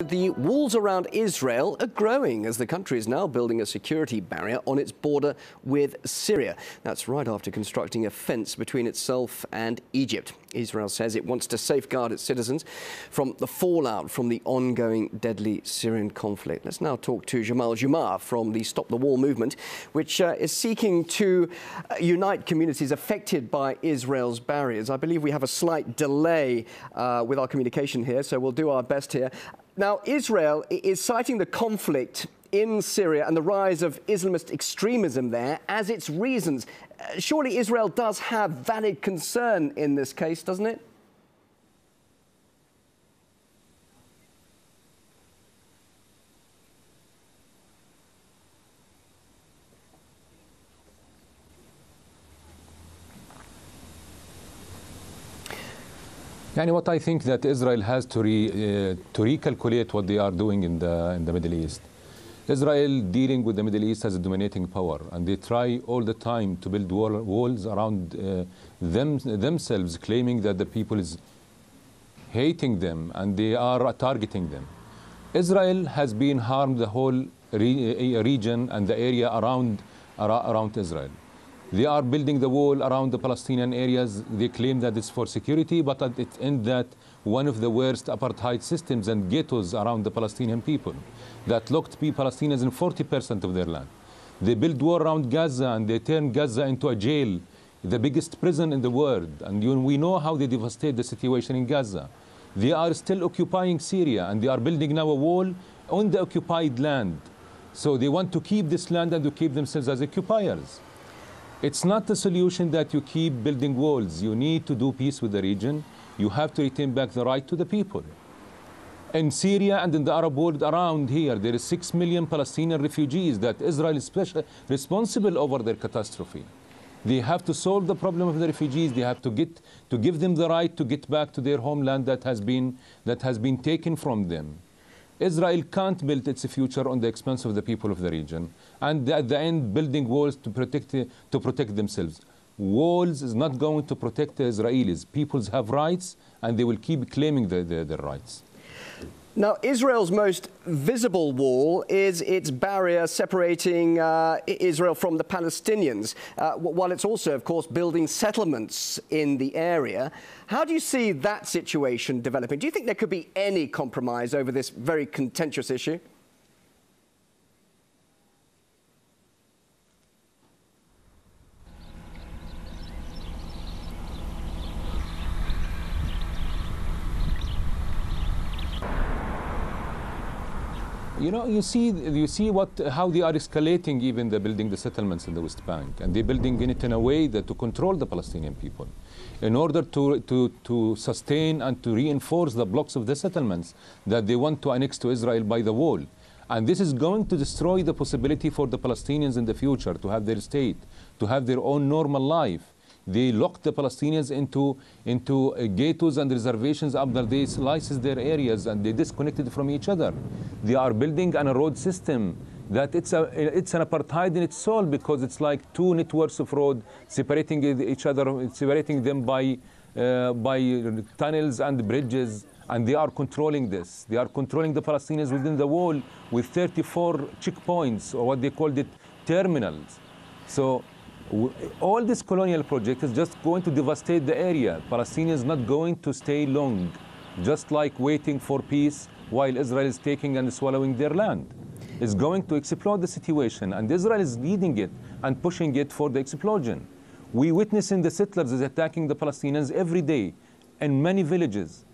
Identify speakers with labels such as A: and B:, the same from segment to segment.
A: The walls around Israel are growing as the country is now building a security barrier on its border with Syria. That's right after constructing a fence between itself and Egypt. Israel says it wants to safeguard its citizens from the fallout from the ongoing deadly Syrian conflict. Let's now talk to Jamal Jumar from the Stop the Wall movement, which is seeking to unite communities affected by Israel's barriers. I believe we have a slight delay with our communication here, so we'll do our best here. Now, Israel is citing the conflict in Syria and the rise of Islamist extremism there as its reasons. Surely Israel does have valid concern in this case, doesn't it?
B: What I think that Israel has to recalculate what they are doing in the Middle East. Israel dealing with the Middle East as a dominating power, and they try all the time to build walls around themselves, claiming that the people is hating them and they are targeting them. Israel has been harmed the whole region and the area around Israel. They are building the wall around the Palestinian areas. They claim that it's for security, but at its end that one of the worst apartheid systems and ghettos around the Palestinian people that locked Palestinians in 40% of their land. They build wall around Gaza and they turn Gaza into a jail, the biggest prison in the world. And we know how they devastate the situation in Gaza. They are still occupying Syria and they are building now a wall on the occupied land. So they want to keep this land and to keep themselves as occupiers. It's not the solution that you keep building walls. You need to do peace with the region. You have to retain back the right to the people. In Syria and in the Arab world around here, there is 6 million Palestinian refugees that Israel is responsible over their catastrophe. They have to solve the problem of the refugees. They have to give them the right to get back to their homeland that has been taken from them. Israel can't build its future on the expense of the people of the region, and at the end building walls to protect themselves. Walls is not going to protect the Israelis. Peoples have rights, and they will keep claiming their rights.
A: Now, Israel's most visible wall is its barrier separating Israel from the Palestinians, while it's also, of course, building settlements in the area. How do you see that situation developing? Do you think there could be any compromise over this very contentious issue?
B: You see how they are escalating even building the settlements in the West Bank, and they're building it in a way that to control the Palestinian people, in order to sustain and to reinforce the blocks of the settlements that they want to annex to Israel by the wall. And this is going to destroy the possibility for the Palestinians in the future to have their state, to have their own normal life. They locked the Palestinians into ghettos and reservations after they slices their areas and they disconnected from each other. They are building a road system that it's an apartheid in its soul, because it's like two networks of road separating each other, separating them by tunnels and bridges, and they are controlling this. They are controlling the Palestinians within the wall with 34 checkpoints, or what they called it, terminals. So all this colonial project is just going to devastate the area. Palestinians not going to stay long, just like waiting for peace while Israel is taking and swallowing their land. It's going to explode the situation, and Israel is leading it and pushing it for the explosion. We witnessing the settlers is attacking the Palestinians every day in many villages.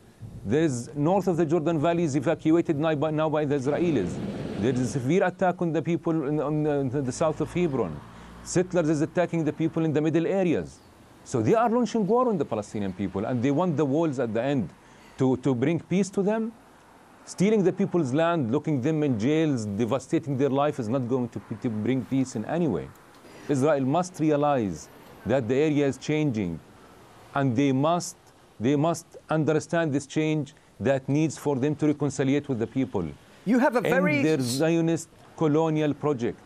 B: There's north of the Jordan Valley is evacuated now by the Israelis. There is a severe attack on the people on the south of Hebron. Settlers is attacking the people in the middle areas. So they are launching war on the Palestinian people, and they want the walls at the end to bring peace to them. Stealing the people's land, locking them in jails, devastating their life is not going to bring peace in any way. Israel must realize that the area is changing, and they must understand this change that needs for them to reconcile with the people.
A: You have a very...
B: End their Zionist colonial project.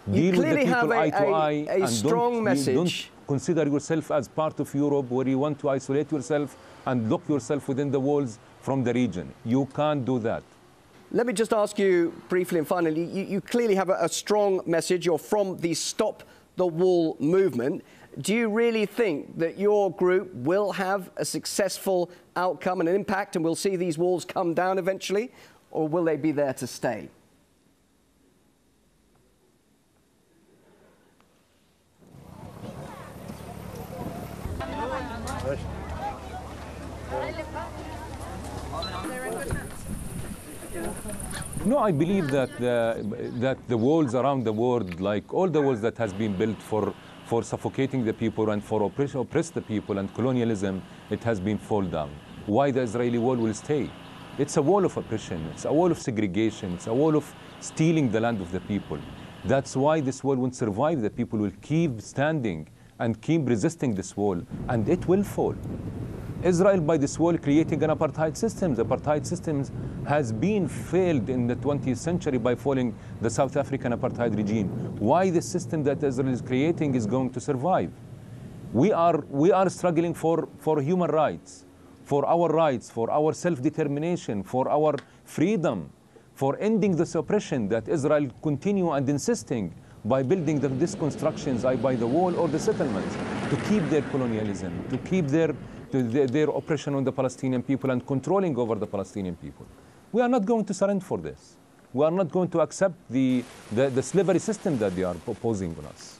A: You
B: Deal with the
A: clearly have
B: people eye to eye,
A: a
B: and
A: strong message.
B: Don't consider yourself as part of Europe, where you want to isolate yourself and lock yourself within the walls from the region. You can't do that.
A: Let me just ask you briefly and finally, you clearly have a strong message. You're from the Stop the Wall movement. Do you really think that your group will have a successful outcome and an impact, and we'll see these walls come down eventually, or will they be there to stay?
B: No, I believe that the walls around the world, like all the walls that has been built for suffocating the people and for oppress the people and colonialism, it has been fall down. Why the Israeli wall will stay? It's a wall of oppression. It's a wall of segregation. It's a wall of stealing the land of the people. That's why this wall won't survive. The people will keep standing and keep resisting this wall, and it will fall. Israel, by this wall, creating an apartheid system. The apartheid system has been failed in the 20th century by falling the South African apartheid regime. Why the system that Israel is creating is going to survive? We are struggling for human rights, for our self-determination, for our freedom, for ending this oppression that Israel continue and insisting by building these constructions by the wall or the settlements to keep their colonialism, to keep their oppression on the Palestinian people and controlling over the Palestinian people. We are not going to surrender for this. We are not going to accept the slavery system that they are proposing on us.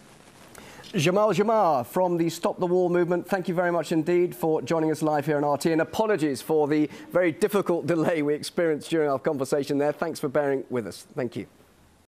A: Jamal Jamar from the Stop the Wall movement, thank you very much indeed for joining us live here on RT, and apologies for the very difficult delay we experienced during our conversation there. Thanks for bearing with us. Thank you.